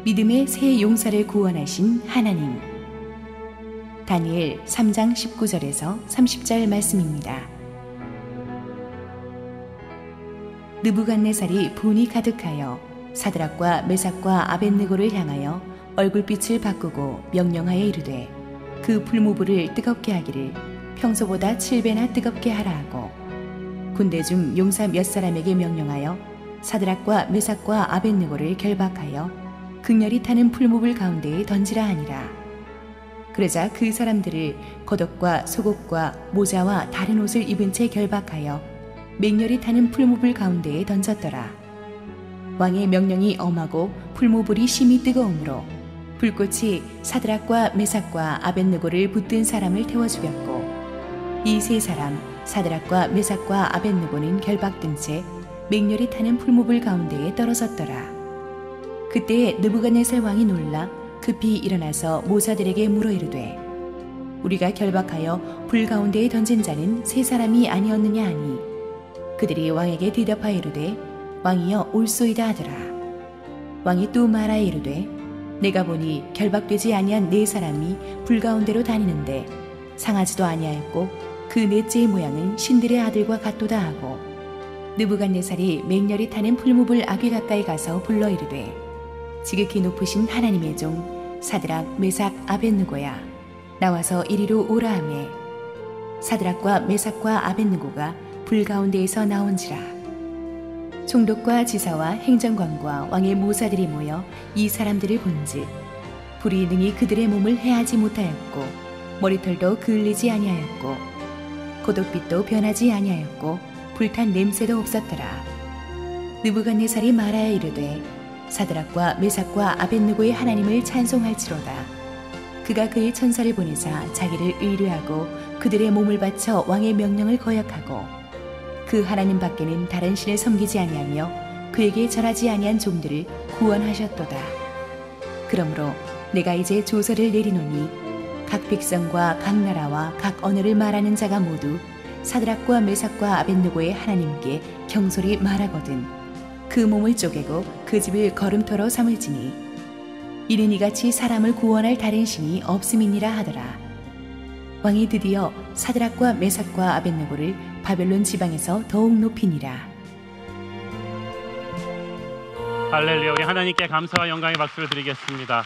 믿음의 새 용사를 구원하신 하나님. 다니엘 3장 19절에서 30절 말씀입니다. 느부갓네살이 분이 가득하여 사드락과 메삭과 아벳느고를 향하여 얼굴빛을 바꾸고 명령하여 이르되 그 풀무불을 뜨겁게 하기를 평소보다 7배나 뜨겁게 하라 하고 군대 중 용사 몇 사람에게 명령하여 사드락과 메삭과 아벳느고를 결박하여 극렬히 타는 풀무불 가운데에 던지라 하니라. 그러자 그 사람들을 겉옷과 속옷과 모자와 다른 옷을 입은 채 결박하여 맹렬히 타는 풀무불 가운데에 던졌더라. 왕의 명령이 엄하고 풀무불이 심히 뜨거우므로 불꽃이 사드락과 메삭과 아벳느고를 붙든 사람을 태워 죽였고 이 세 사람 사드락과 메삭과 아벳느고는 결박된 채 맹렬히 타는 풀무불 가운데에 떨어졌더라. 그때 느부갓네살 왕이 놀라 급히 일어나서 모사들에게 물어 이르되 우리가 결박하여 불 가운데에 던진 자는 세 사람이 아니었느냐 하니 그들이 왕에게 대답하여 이르되 왕이여 옳소이다 하더라. 왕이 또 말하여 이르되 내가 보니 결박되지 아니한 네 사람이 불 가운데로 다니는데 상하지도 아니하였고 그 넷째의 모양은 신들의 아들과 같도다 하고 느부갓네살이 맹렬히 타는 풀무불 아귀 가까이 가서 불러 이르되 지극히 높으신 하나님의 종 사드락 메삭 아벳느고야 나와서 이리로 오라 하매 사드락과 메삭과 아벳느고가 불 가운데에서 나온지라. 총독과 지사와 행정관과 왕의 모사들이 모여 이 사람들을 본즉 불이 능히 그들의 몸을 해하지 못하였고 머리털도 그을리지 아니하였고 겉옷빛도 변하지 아니하였고 불탄 냄새도 없었더라. 느부갓네살이 말하여 이르되 사드락과 메삭과 아벳느고의 하나님을 찬송할지로다. 그가 그의 천사를 보내사 자기를 의뢰하고 그들의 몸을 바쳐 왕의 명령을 거역하고 그 하나님 밖에는 다른 신을 섬기지 아니하며 그에게 절하지 아니한 종들을 구원하셨도다. 그러므로 내가 이제 조서를 내리노니 각 백성과 각 나라와 각 언어를 말하는 자가 모두 사드락과 메삭과 아벳느고의 하나님께 경솔히 말하거든 그 몸을 쪼개고 그 집을 걸음터로 삼을지니 이는 이같이 사람을 구원할 다른 신이 없음이니라 하더라. 왕이 드디어 사드락과 메삭과 아벳느고를 바벨론 지방에서 더욱 높이니라. 할렐루야. 우리 하나님께 감사와 영광의 박수를 드리겠습니다.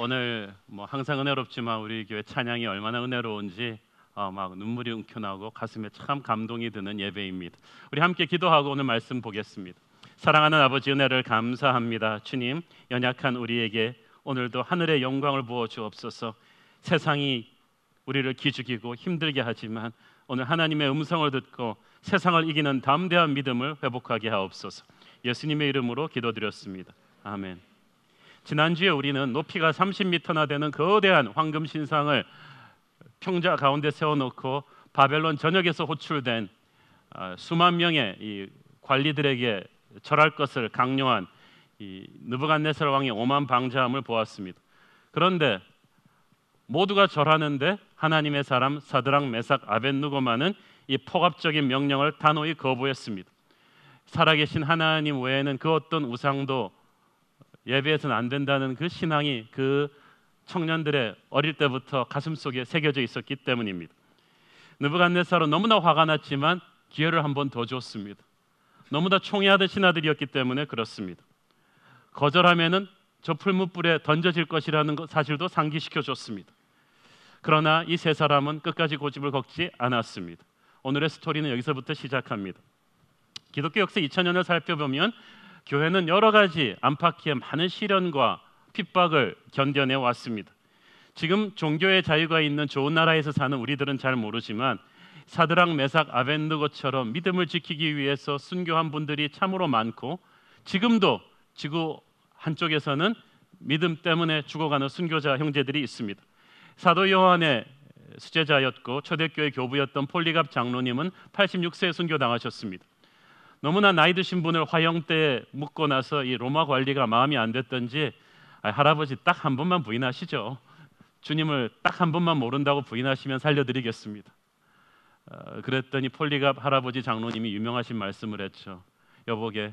오늘 항상 은혜롭지만 우리 교회 찬양이 얼마나 은혜로운지 막 눈물이 웅크나고 가슴에 참 감동이 드는 예배입니다. 우리 함께 기도하고 오늘 말씀 보겠습니다. 사랑하는 아버지 은혜를 감사합니다. 주님, 연약한 우리에게 오늘도 하늘의 영광을 부어 주옵소서. 세상이 우리를 기죽이고 힘들게 하지만 오늘 하나님의 음성을 듣고 세상을 이기는 담대한 믿음을 회복하게 하옵소서. 예수님의 이름으로 기도드렸습니다. 아멘. 지난주에 우리는 높이가 30m나 되는 거대한 황금 신상을 평자 가운데 세워놓고 바벨론 전역에서 호출된 수만 명의 이 관리들에게 절할 것을 강요한 이 느부갓네살 왕의 오만 방자함을 보았습니다. 그런데 모두가 절하는데 하나님의 사람 사드락 메삭 아벳느고만은 이 폭압적인 명령을 단호히 거부했습니다. 살아계신 하나님 외에는 그 어떤 우상도 예배해서는 안 된다는 그 신앙이 그 청년들의 어릴 때부터 가슴속에 새겨져 있었기 때문입니다. 느부갓네살은 너무나 화가 났지만 기회를 한 번 더 줬습니다. 너무나 총애하던 신하들이었기 때문에 그렇습니다. 거절하면은 저 풀무불에 던져질 것이라는 사실도 상기시켜 줬습니다. 그러나 이 세 사람은 끝까지 고집을 꺾지 않았습니다. 오늘의 스토리는 여기서부터 시작합니다. 기독교 역사 2000년을 살펴보면 교회는 여러 가지 안팎의 많은 시련과 핍박을 견뎌내 왔습니다. 지금 종교의 자유가 있는 좋은 나라에서 사는 우리들은 잘 모르지만 사드락 메삭 아벳느고처럼 믿음을 지키기 위해서 순교한 분들이 참으로 많고 지금도 지구 한쪽에서는 믿음 때문에 죽어가는 순교자 형제들이 있습니다. 사도 요한의 수제자였고 초대교회 교부였던 폴리갑 장로님은 86세에 순교당하셨습니다. 너무나 나이 드신 분을 화형대에 묻고 나서 이 로마 관리가 마음이 안 됐던지 할아버지 딱 한 번만 부인하시죠. 주님을 딱 한 번만 모른다고 부인하시면 살려드리겠습니다. 그랬더니 폴리갑 할아버지 장로님이 유명하신 말씀을 했죠. 여보게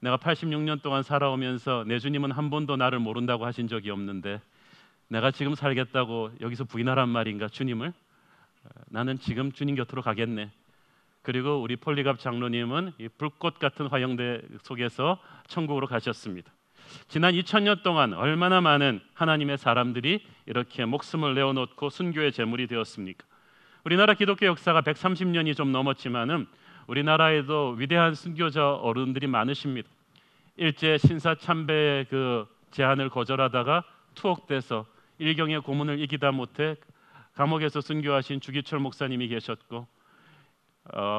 내가 86년 동안 살아오면서 내 주님은 한 번도 나를 모른다고 하신 적이 없는데 내가 지금 살겠다고 여기서 부인하란 말인가 주님을? 나는 지금 주님 곁으로 가겠네. 그리고 우리 폴리갑 장로님은 이 불꽃 같은 화영대 속에서 천국으로 가셨습니다. 지난 2000년 동안 얼마나 많은 하나님의 사람들이 이렇게 목숨을 내어놓고 순교의 제물이 되었습니까? 우리나라 기독교 역사가 130년이 좀 넘었지만은 우리나라에도 위대한 순교자 어른들이 많으십니다. 일제 신사참배의 그 제안을 거절하다가 투옥돼서 일경의 고문을 이기다 못해 감옥에서 순교하신 주기철 목사님이 계셨고,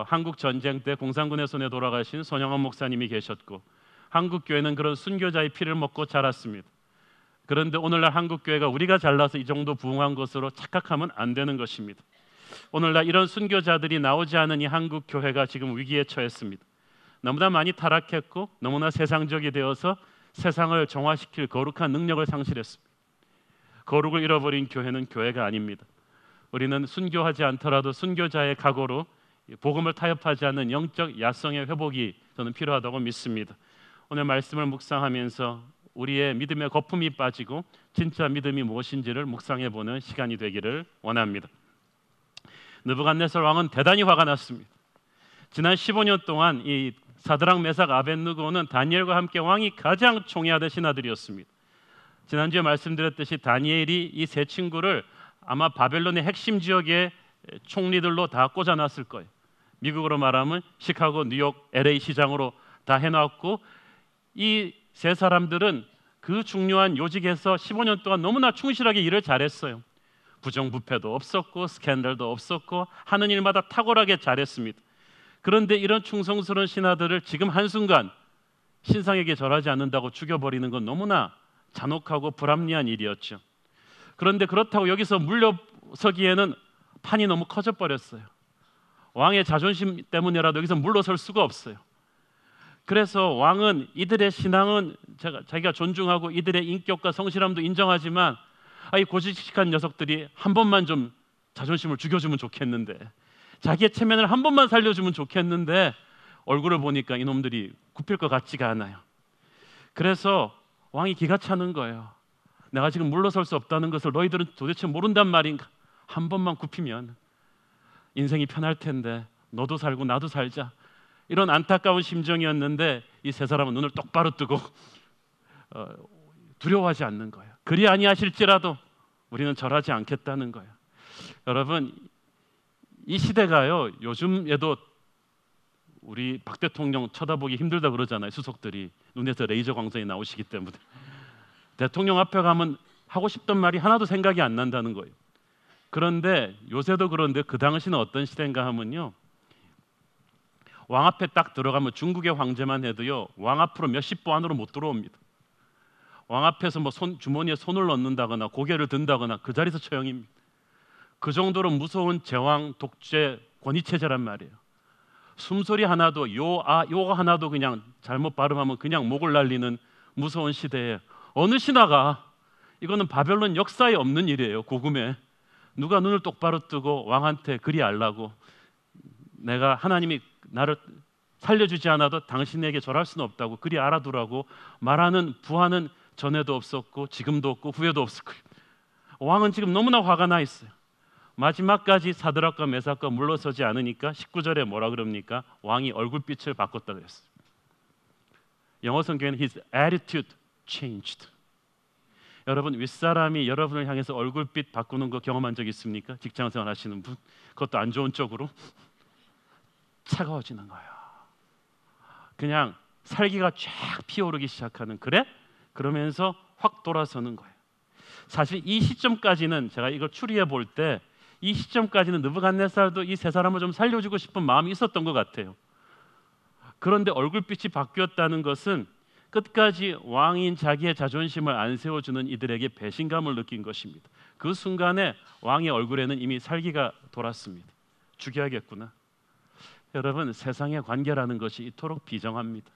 한국 전쟁 때 공산군의 손에 돌아가신 손영원 목사님이 계셨고, 한국 교회는 그런 순교자의 피를 먹고 자랐습니다. 그런데 오늘날 한국 교회가 우리가 잘나서 이 정도 부흥한 것으로 착각하면 안 되는 것입니다. 오늘날 이런 순교자들이 나오지 않은 이 한국 교회가 지금 위기에 처했습니다. 너무나 많이 타락했고 너무나 세상적이 되어서 세상을 정화시킬 거룩한 능력을 상실했습니다. 거룩을 잃어버린 교회는 교회가 아닙니다. 우리는 순교하지 않더라도 순교자의 각오로 복음을 타협하지 않는 영적 야성의 회복이 저는 필요하다고 믿습니다. 오늘 말씀을 묵상하면서 우리의 믿음의 거품이 빠지고 진짜 믿음이 무엇인지를 묵상해보는 시간이 되기를 원합니다. 느부갓네살 왕은 대단히 화가 났습니다. 지난 15년 동안 이 사드락 메삭 아벳느고는 다니엘과 함께 왕이 가장 총애하던 신하들이었습니다. 지난주에 말씀드렸듯이 다니엘이 이 세 친구를 아마 바벨론의 핵심 지역의 총리들로 다 꽂아놨을 거예요. 미국으로 말하면 시카고, 뉴욕, LA 시장으로 다 해놨고, 이 세 사람들은 그 중요한 요직에서 15년 동안 너무나 충실하게 일을 잘했어요. 부정부패도 없었고 스캔들도 없었고 하는 일마다 탁월하게 잘했습니다. 그런데 이런 충성스러운 신하들을 지금 한순간 신상에게 절하지 않는다고 죽여버리는 건 너무나 잔혹하고 불합리한 일이었죠. 그런데 그렇다고 여기서 물러서기에는 판이 너무 커져버렸어요. 왕의 자존심 때문이라도 여기서 물러설 수가 없어요. 그래서 왕은 이들의 신앙은 자기가 존중하고 이들의 인격과 성실함도 인정하지만 이 고지식한 녀석들이 한 번만 좀 자존심을 죽여주면 좋겠는데, 자기의 체면을 한 번만 살려주면 좋겠는데 얼굴을 보니까 이놈들이 굽힐 것 같지가 않아요. 그래서 왕이 기가 차는 거예요. 내가 지금 물러설 수 없다는 것을 너희들은 도대체 모른단 말인가? 한 번만 굽히면 인생이 편할 텐데 너도 살고 나도 살자. 이런 안타까운 심정이었는데 이 세 사람은 눈을 똑바로 뜨고 두려워하지 않는 거예요. 그리 아니하실지라도 우리는 절하지 않겠다는 거예요. 여러분, 이 시대가요, 요즘에도 우리 박 대통령 쳐다보기 힘들다 그러잖아요. 수석들이 눈에서 레이저 광선이 나오시기 때문에. 대통령 앞에 가면 하고 싶던 말이 하나도 생각이 안 난다는 거예요. 그런데 요새도 그런데 그 당시는 어떤 시대인가 하면요, 왕 앞에 딱 들어가면 중국의 황제만 해도요, 왕 앞으로 몇십 보 안으로 못 들어옵니다. 왕 앞에서 뭐 주머니에 손을 넣는다거나 고개를 든다거나 그 자리에서 처형입니다. 그 정도로 무서운 제왕 독재 권위 체제란 말이에요. 숨소리 하나도 요가 하나도 그냥 잘못 발음하면 그냥 목을 날리는 무서운 시대에 어느 신하가, 이거는 바벨론 역사에 없는 일이에요. 고금에 누가 눈을 똑바로 뜨고 왕한테 그리 알라고, 내가 하나님이 나를 살려주지 않아도 당신에게 절할 수는 없다고 그리 알아두라고 말하는 부하는 전에도 없었고 지금도 없고 후에도 없을 거예요. 왕은 지금 너무나 화가 나 있어요. 마지막까지 사드락과 메삭과 물러서지 않으니까 19절에 뭐라 그럽니까? 왕이 얼굴빛을 바꿨다 그랬어요. 영어 성경에는 his attitude changed. 여러분, 윗사람이 여러분을 향해서 얼굴빛 바꾸는 거 경험한 적 있습니까? 직장생활 하시는 분, 그것도 안 좋은 쪽으로 차가워지는 거예요. 그냥 살기가 쫙 피어오르기 시작하는, 그래? 그러면서 확 돌아서는 거예요. 사실 이 시점까지는 제가 이걸 추리해 볼 때 이 시점까지는 느부갓네살도 이 세 사람을 좀 살려주고 싶은 마음이 있었던 것 같아요. 그런데 얼굴빛이 바뀌었다는 것은 끝까지 왕인 자기의 자존심을 안 세워주는 이들에게 배신감을 느낀 것입니다. 그 순간에 왕의 얼굴에는 이미 살기가 돌았습니다. 죽여야겠구나. 여러분, 세상의 관계라는 것이 이토록 비정합니다.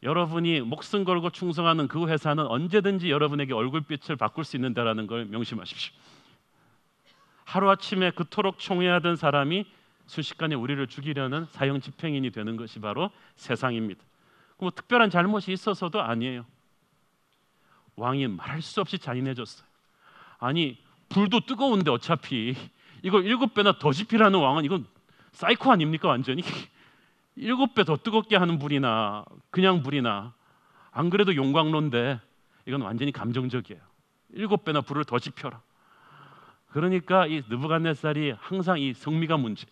여러분이 목숨 걸고 충성하는 그 회사는 언제든지 여러분에게 얼굴빛을 바꿀 수 있는다라는 걸 명심하십시오. 하루아침에 그토록 총애하던 사람이 순식간에 우리를 죽이려는 사형 집행인이 되는 것이 바로 세상입니다. 뭐 특별한 잘못이 있어서도 아니에요. 왕이 말할 수 없이 잔인해졌어요. 아니 불도 뜨거운데 어차피 이걸 7배나 더 지피라는 왕은 이건 사이코 아닙니까 완전히? 7배 더 뜨겁게 하는 불이나 그냥 불이나 안 그래도 용광로인데 이건 완전히 감정적이에요. 7배나 불을 더 지펴라. 그러니까 이 느부갓네살이 항상 이 성미가 문제.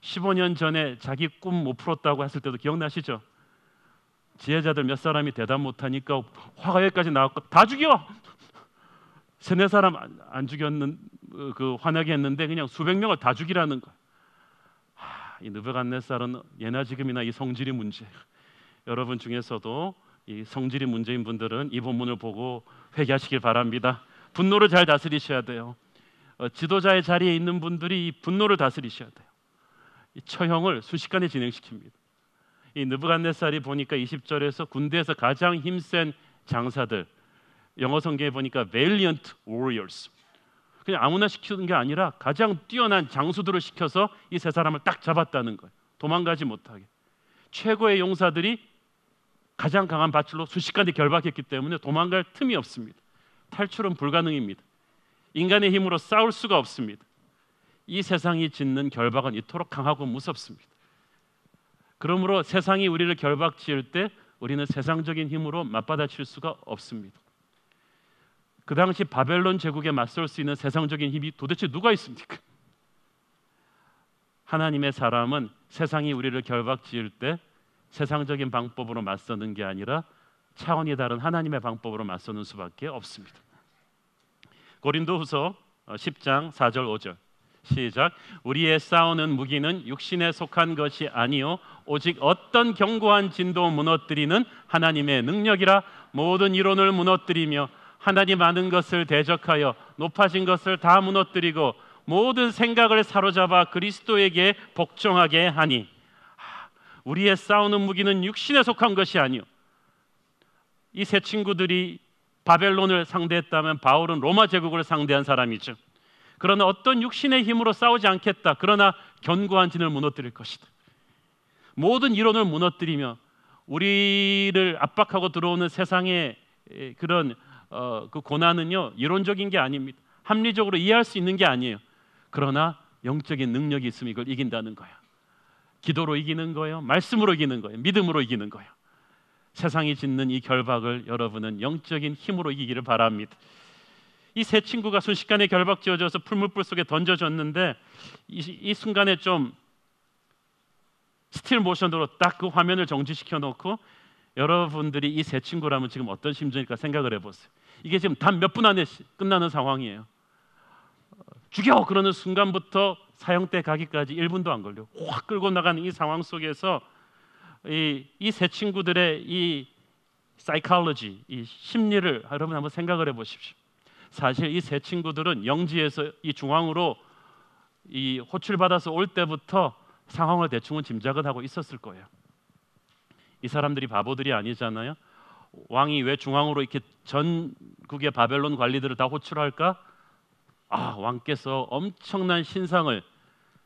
15년 전에 자기 꿈 못 풀었다고 했을 때도 기억나시죠? 지혜자들 몇 사람이 대답 못하니까 화가 여기까지 나왔고 다 죽여! 3-4사람 안 죽였는 그 화나게 했는데 그냥 수백 명을 다 죽이라는 거예요. 이 느부갓네살은 예나 지금이나 이 성질이 문제. 여러분 중에서도 이 성질이 문제인 분들은 이 본문을 보고 회개하시길 바랍니다. 분노를 잘 다스리셔야 돼요. 지도자의 자리에 있는 분들이 이 분노를 다스리셔야 돼요. 이 처형을 순식간에 진행시킵니다. 이 느부갓네살이 보니까 20절에서 군대에서 가장 힘센 장사들, 영어 성경에 보니까 valiant warriors, 그냥 아무나 시키는 게 아니라 가장 뛰어난 장수들을 시켜서 이 3사람을 딱 잡았다는 거예요. 도망가지 못하게. 최고의 용사들이 가장 강한 밧줄로 순식간에 결박했기 때문에 도망갈 틈이 없습니다. 탈출은 불가능입니다. 인간의 힘으로 싸울 수가 없습니다. 이 세상이 짓는 결박은 이토록 강하고 무섭습니다. 그러므로 세상이 우리를 결박 지을 때 우리는 세상적인 힘으로 맞받아칠 수가 없습니다. 그 당시 바벨론 제국에 맞설 수 있는 세상적인 힘이 도대체 누가 있습니까? 하나님의 사람은 세상이 우리를 결박 지을 때 세상적인 방법으로 맞서는 게 아니라 차원이 다른 하나님의 방법으로 맞서는 수밖에 없습니다. 고린도후서 10장 4절 5절 시작. 우리의 싸우는 무기는 육신에 속한 것이 아니요 오직 어떤 견고한 진도 무너뜨리는 하나님의 능력이라. 모든 이론을 무너뜨리며 하나님 아는 것을 대적하여 높아진 것을 다 무너뜨리고 모든 생각을 사로잡아 그리스도에게 복종하게 하니. 우리의 싸우는 무기는 육신에 속한 것이 아니요. 이 세 친구들이 바벨론을 상대했다면 바울은 로마 제국을 상대한 사람이죠. 그러나 어떤 육신의 힘으로 싸우지 않겠다. 그러나 견고한 진을 무너뜨릴 것이다. 모든 이론을 무너뜨리며 우리를 압박하고 들어오는 세상의 그런 그 고난은요 이론적인 게 아닙니다. 합리적으로 이해할 수 있는 게 아니에요. 그러나 영적인 능력이 있으면 이걸 이긴다는 거예요. 기도로 이기는 거예요. 말씀으로 이기는 거예요. 믿음으로 이기는 거예요. 세상이 짓는 이 결박을 여러분은 영적인 힘으로 이기기를 바랍니다. 이 세 친구가 순식간에 결박 지어져서 풀무불 속에 던져졌는데 이 순간에 좀 스틸 모션으로 딱 그 화면을 정지시켜 놓고 여러분들이 이 세 친구라면 지금 어떤 심정일까 생각을 해보세요. 이게 지금 단 몇 분 안에 끝나는 상황이에요. 죽여! 그러는 순간부터 사형대 가기까지 1분도 안 걸려. 확 끌고 나가는 이 상황 속에서 이 세 친구들의 이 사이콜로지, 이 심리를 여러분 한번 생각을 해보십시오. 사실 이 세 친구들은 영지에서 이 중앙으로 이 호출받아서 올 때부터 상황을 대충은 짐작을 하고 있었을 거예요. 이 사람들이 바보들이 아니잖아요. 왕이 왜 중앙으로 이렇게 전국의 바벨론 관리들을 다 호출할까? 왕께서 엄청난 신상을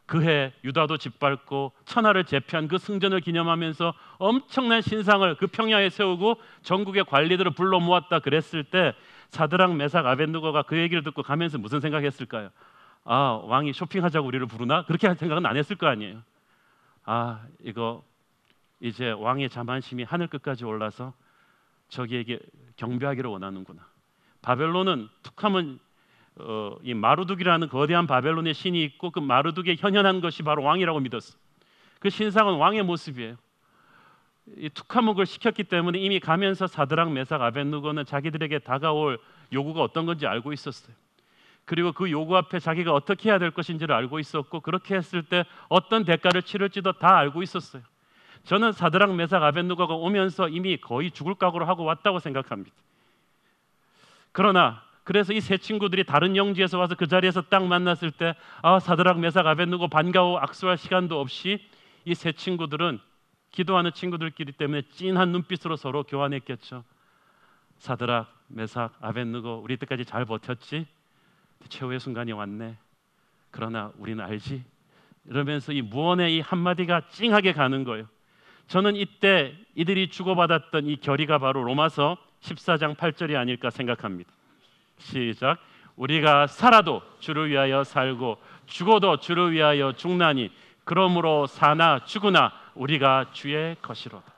그해 유다도 짓밟고 천하를 제패한 그 승전을 기념하면서 엄청난 신상을 그 평야에 세우고 전국의 관리들을 불러 모았다 그랬을 때 사드락 메삭 아벳느고가 그 얘기를 듣고 가면서 무슨 생각했을까요? 왕이 쇼핑하자고 우리를 부르나? 그렇게 할 생각은 안 했을 거 아니에요. 이거 이제 왕의 자만심이 하늘 끝까지 올라서 저기에게 경배하기를 원하는구나. 바벨론은 툭하면 이 마르둑이라는 거대한 바벨론의 신이 있고 그 마르둑에 현현한 것이 바로 왕이라고 믿었어. 그 신상은 왕의 모습이에요. 이 툭하면 그걸 시켰기 때문에 이미 가면서 사드락 메삭 아벳느고는 자기들에게 다가올 요구가 어떤 건지 알고 있었어요. 그리고 그 요구 앞에 자기가 어떻게 해야 될 것인지를 알고 있었고 그렇게 했을 때 어떤 대가를 치를지도 다 알고 있었어요. 저는 사드락 메삭 아벳느고가 오면서 이미 거의 죽을 각오를 하고 왔다고 생각합니다. 그래서 이 세 친구들이 다른 영지에서 와서 그 자리에서 딱 만났을 때 사드락 메삭 아벳느고 반가워 악수할 시간도 없이 이 세 친구들은 기도하는 친구들끼리 때문에 찐한 눈빛으로 서로 교환했겠죠. 사드락 메삭 아벳느고 우리 때까지 잘 버텼지? 최후의 순간이 왔네. 그러나 우리는 알지? 이러면서 이 무언의 이 한마디가 찡하게 가는 거예요. 저는 이때 이들이 주고받았던 이 결의가 바로 로마서 14장 8절이 아닐까 생각합니다. 시작. 우리가 살아도 주를 위하여 살고 죽어도 주를 위하여 죽나니 그러므로 사나 죽으나 우리가 주의 것이로다.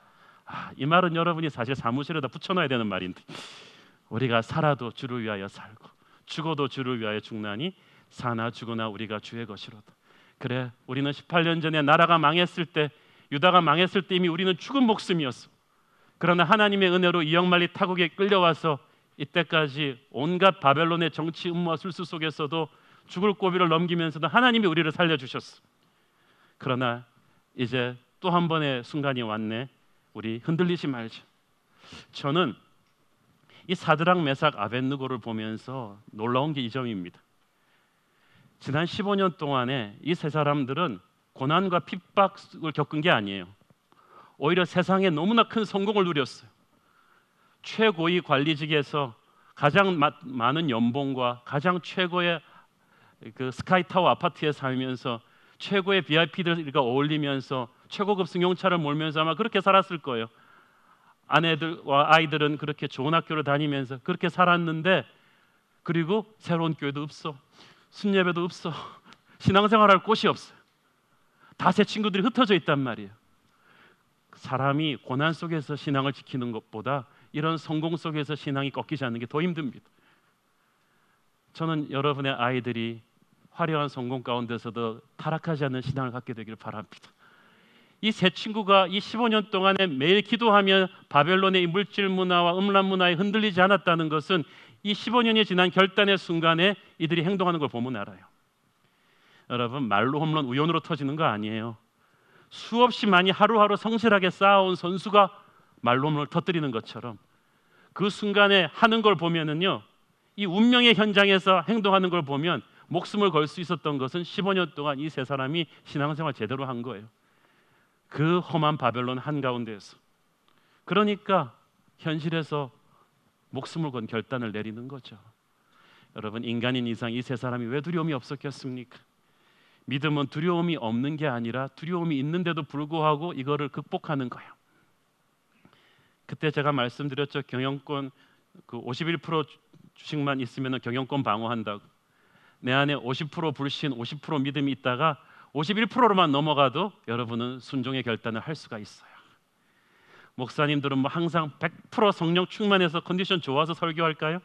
이 말은 여러분이 사실 사무실에다 붙여놔야 되는 말인데, 우리가 살아도 주를 위하여 살고 죽어도 주를 위하여 죽나니 사나 죽으나 우리가 주의 것이로다. 그래, 우리는 18년 전에 나라가 망했을 때, 유다가 망했을 때 이미 우리는 죽은 목숨이었어. 그러나 하나님의 은혜로 이역만리 타국에 끌려와서 이때까지 온갖 바벨론의 정치 음모와 술수 속에서도 죽을 고비를 넘기면서도 하나님이 우리를 살려주셨어. 그러나 이제 또 한 번의 순간이 왔네. 우리 흔들리지 말자. 저는 이 사드락 메삭 아벳느고를 보면서 놀라운 게 이 점입니다. 지난 15년 동안에 이 세 사람들은 고난과 핍박을 겪은 게 아니에요. 오히려 세상에 너무나 큰 성공을 누렸어요. 최고위 관리직에서 가장 많은 연봉과 가장 최고의 그 스카이타워 아파트에 살면서 최고의 VIP들과 어울리면서 최고급 승용차를 몰면서 아마 그렇게 살았을 거예요. 아내들과 아이들은 그렇게 좋은 학교를 다니면서 그렇게 살았는데, 그리고 새로운 교회도 없어, 순예배도 없어, 신앙생활할 곳이 없어요. 다 새 친구들이 흩어져 있단 말이에요. 사람이 고난 속에서 신앙을 지키는 것보다 이런 성공 속에서 신앙이 꺾이지 않는 게 더 힘듭니다. 저는 여러분의 아이들이 화려한 성공 가운데서도 타락하지 않는 신앙을 갖게 되기를 바랍니다. 이 세 친구가 이 15년 동안에 매일 기도하며 바벨론의 이 물질 문화와 음란 문화에 흔들리지 않았다는 것은 이 15년이 지난 결단의 순간에 이들이 행동하는 걸 보면 알아요. 여러분, 말로 홈런 우연으로 터지는 거 아니에요. 수없이 많이 하루하루 성실하게 쌓아온 선수가 말로 홈런을 터뜨리는 것처럼 그 순간에 하는 걸 보면은요, 이 운명의 현장에서 행동하는 걸 보면 목숨을 걸 수 있었던 것은 15년 동안 이 세 사람이 신앙생활 제대로 한 거예요. 그 험한 바벨론 한가운데에서. 그러니까 현실에서 목숨을 건 결단을 내리는 거죠. 여러분, 인간인 이상 이 세 사람이 왜 두려움이 없었겠습니까? 믿음은 두려움이 없는 게 아니라 두려움이 있는데도 불구하고 이거를 극복하는 거예요. 그때 제가 말씀드렸죠. 경영권 그 51% 주식만 있으면 경영권 방어한다고. 내 안에 50% 불신, 50% 믿음이 있다가 51%로만 넘어가도 여러분은 순종의 결단을 할 수가 있어요. 목사님들은 뭐 항상 100% 성령 충만해서 컨디션 좋아서 설교할까요?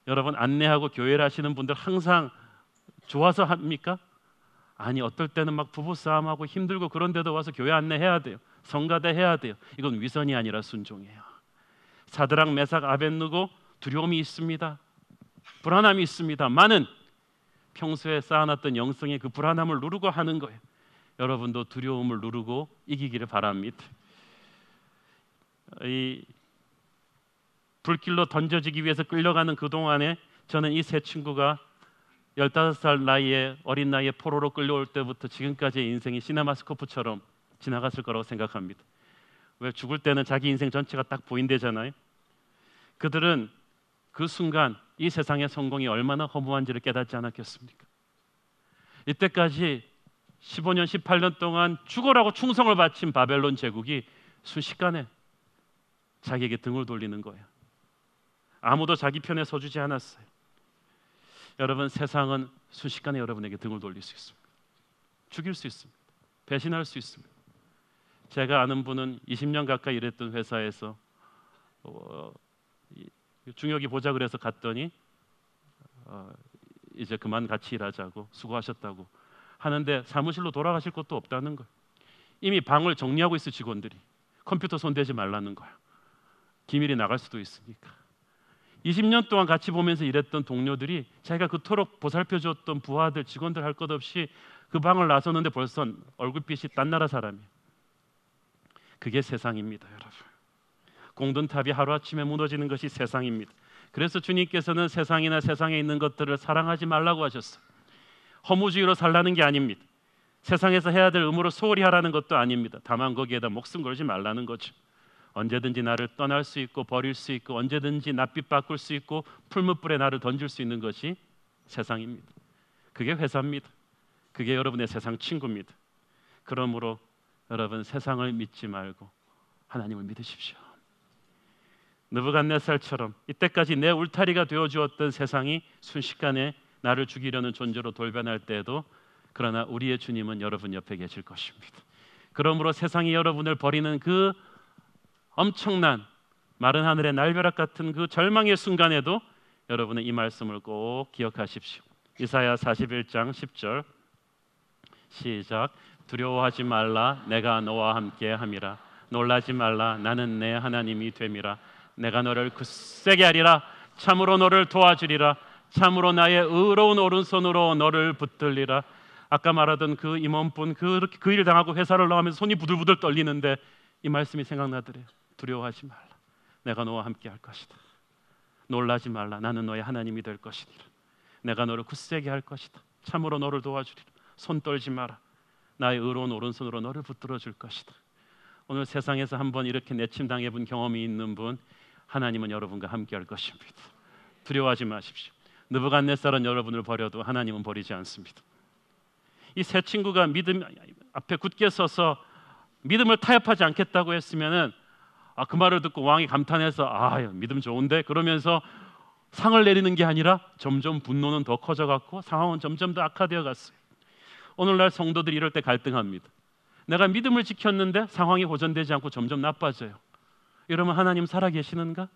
여러분, 안내하고 교회를 하시는 분들 항상 좋아서 합니까? 아니, 어떨 때는 막 부부싸움하고 힘들고 그런데도 와서 교회 안내해야 돼요. 성가대 해야 돼요. 이건 위선이 아니라 순종이에요. 사드락 메삭 아벳느고 두려움이 있습니다. 불안함이 있습니다만은 평소에 쌓아놨던 영성의 그 불안함을 누르고 하는 거예요. 여러분도 두려움을 누르고 이기기를 바랍니다. 이 불길로 던져지기 위해서 끌려가는 그 동안에 저는 이 세 친구가 15살 나이에 어린 나이에 포로로 끌려올 때부터 지금까지의 인생이 시네마스코프처럼 지나갔을 거라고 생각합니다. 왜 죽을 때는 자기 인생 전체가 딱 보인대잖아요. 그들은 그 순간 이 세상의 성공이 얼마나 허무한지를 깨닫지 않았겠습니까? 이때까지 15년, 18년 동안 죽어라고 충성을 바친 바벨론 제국이 순식간에 자기에게 등을 돌리는 거예요. 아무도 자기 편에 서주지 않았어요. 여러분, 세상은 순식간에 여러분에게 등을 돌릴 수 있습니다. 죽일 수 있습니다. 배신할 수 있습니다. 제가 아는 분은 20년 가까이 일했던 회사에서 중역이 보자 그래서 갔더니 이제 그만 같이 일하자고, 수고하셨다고 하는데 사무실로 돌아가실 것도 없다는 거예요. 이미 방을 정리하고 있을 직원들이 컴퓨터 손대지 말라는 거예요. 기밀이 나갈 수도 있으니까. 20년 동안 같이 보면서 일했던 동료들이 자기가 그토록 보살펴줬던 부하들, 직원들 할 것 없이 그 방을 나섰는데 벌써 얼굴빛이 딴 나라 사람이에요. 그게 세상입니다, 여러분. 공든탑이 하루아침에 무너지는 것이 세상입니다. 그래서 주님께서는 세상이나 세상에 있는 것들을 사랑하지 말라고 하셨어요. 허무주의로 살라는 게 아닙니다. 세상에서 해야 될 의무를 소홀히 하라는 것도 아닙니다. 다만 거기에다 목숨 걸지 말라는 거죠. 언제든지 나를 떠날 수 있고 버릴 수 있고 언제든지 낯빛 바꿀 수 있고 풀무불에 나를 던질 수 있는 것이 세상입니다. 그게 회사입니다. 그게 여러분의 세상 친구입니다. 그러므로 여러분, 세상을 믿지 말고 하나님을 믿으십시오. 느부갓네살처럼 이때까지 내 울타리가 되어 주었던 세상이 순식간에 나를 죽이려는 존재로 돌변할 때에도 그러나 우리의 주님은 여러분 옆에 계실 것입니다. 그러므로 세상이 여러분을 버리는 그 엄청난 마른 하늘의 날벼락 같은 그 절망의 순간에도 여러분은 이 말씀을 꼭 기억하십시오. 이사야 41장 10절 시작. 두려워하지 말라, 내가 너와 함께 함이라. 놀라지 말라, 나는 내 하나님이 됨이라. 내가 너를 굳세게 하리라. 참으로 너를 도와주리라. 참으로 나의 의로운 오른손으로 너를 붙들리라. 아까 말하던 그 임원분 그 일 당하고 회사를 나가면서 손이 부들부들 떨리는데 이 말씀이 생각나더래요. 두려워하지 말라, 내가 너와 함께 할 것이다. 놀라지 말라, 나는 너의 하나님이 될 것이니라. 내가 너를 굳세게 할 것이다. 참으로 너를 도와주리라. 손 떨지 마라. 나의 의로운 오른손으로 너를 붙들어 줄 것이다. 오늘 세상에서 한번 이렇게 내침당해 본 경험이 있는 분, 하나님은 여러분과 함께 할 것입니다. 두려워하지 마십시오. 느부갓네살은 여러분을 버려도 하나님은 버리지 않습니다. 이 세 친구가 믿음 앞에 굳게 서서 믿음을 타협하지 않겠다고 했으면은 그 말을 듣고 왕이 감탄해서 믿음 좋은데 그러면서 상을 내리는 게 아니라 점점 분노는 더 커져갔고 상황은 점점 더 악화되어 갔어요. 오늘날 성도들이 이럴 때 갈등합니다. 내가 믿음을 지켰는데 상황이 호전되지 않고 점점 나빠져요. 이러면 하나님 살아계시는가?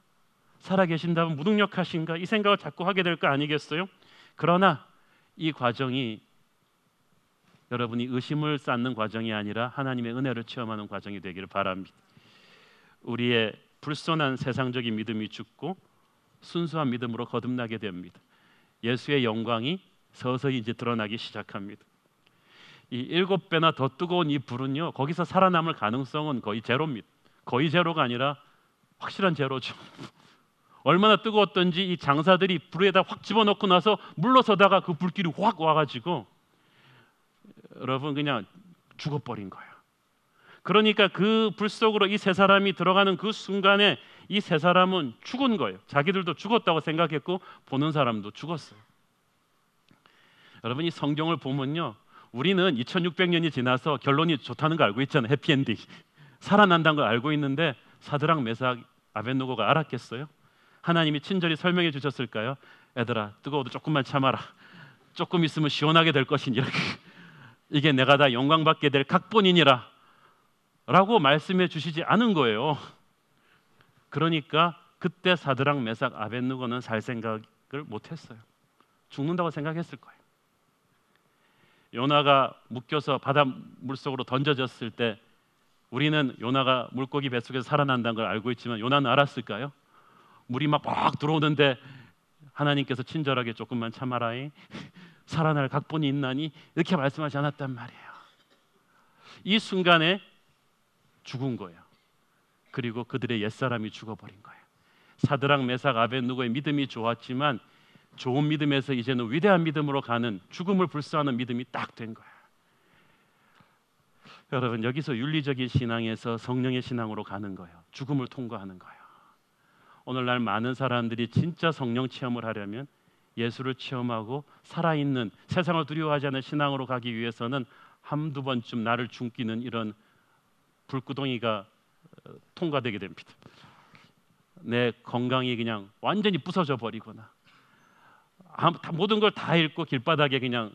살아계신다면 무능력하신가? 이 생각을 자꾸 하게 될 거 아니겠어요? 그러나 이 과정이 여러분이 의심을 쌓는 과정이 아니라 하나님의 은혜를 체험하는 과정이 되기를 바랍니다. 우리의 불손한 세상적인 믿음이 죽고 순수한 믿음으로 거듭나게 됩니다. 예수의 영광이 서서히 이제 드러나기 시작합니다. 이 7배나 더 뜨거운 이 불은요, 거기서 살아남을 가능성은 거의 제로입니다. 거의 제로가 아니라 확실한 제로죠. 얼마나 뜨거웠던지 이 장사들이 불에다 확 집어넣고 나서 물러서다가 그 불길이 확 와가지고 여러분 그냥 죽어버린 거예요. 그러니까 그 불 속으로 이 세 사람이 들어가는 그 순간에 이 세 사람은 죽은 거예요. 자기들도 죽었다고 생각했고 보는 사람도 죽었어요. 여러분, 이 성경을 보면요, 우리는 2600년이 지나서 결론이 좋다는 거 알고 있잖아요. 해피엔딩, 살아난다는 걸 알고 있는데 사드락, 메삭, 아벳느고가 알았겠어요? 하나님이 친절히 설명해 주셨을까요? 애들아, 뜨거워도 조금만 참아라. 조금 있으면 시원하게 될 것이니라. 이게 내가 다 영광받게 될 각본이니라 라고 말씀해 주시지 않은 거예요. 그러니까 그때 사드락, 메삭, 아벳느고는 살 생각을 못했어요. 죽는다고 생각했을 거예요. 요나가 묶여서 바다 물속으로 던져졌을 때 우리는 요나가 물고기 뱃속에서 살아난다는 걸 알고 있지만 요나는 알았을까요? 물이 막 들어오는데 하나님께서 친절하게 조금만 참아라잉, 살아날 각본이 있나니, 이렇게 말씀하지 않았단 말이에요. 이 순간에 죽은 거예요. 그리고 그들의 옛사람이 죽어버린 거예요. 사드락, 메삭, 아벳느고의 믿음이 좋았지만 좋은 믿음에서 이제는 위대한 믿음으로 가는, 죽음을 불사하는 믿음이 딱 된 거예요. 여러분, 여기서 윤리적인 신앙에서 성령의 신앙으로 가는 거예요. 죽음을 통과하는 거예요. 오늘날 많은 사람들이 진짜 성령 체험을 하려면 예수를 체험하고 살아있는, 세상을 두려워하지 않는 신앙으로 가기 위해서는 한두 번쯤 나를 죽이는 이런 불구덩이가 통과되게 됩니다. 내 건강이 그냥 완전히 부서져 버리거나 모든 걸 다 잃고 길바닥에 그냥